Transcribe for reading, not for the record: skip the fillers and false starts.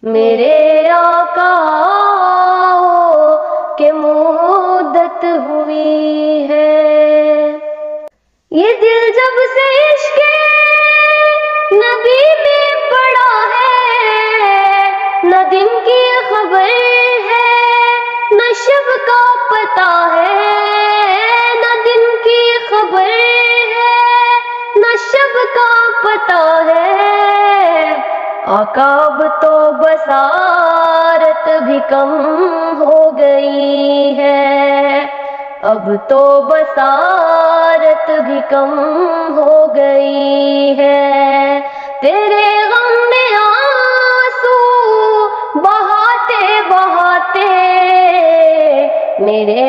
میرے آقا کہ مدت ہوئی ہے، یہ دل جب سے عشق نبی میں پڑا ہے، نہ دن کی خبر ہے نہ شب کا پتہ ہے، نہ دن کی خبر ہے نہ شب کا پتہ ہے، آقا اب تو بصارت بھی کم ہو گئی ہے، اب تو بصارت بھی کم ہو گئی ہے، تیرے غم میں آنسو بہاتے بہاتے میرے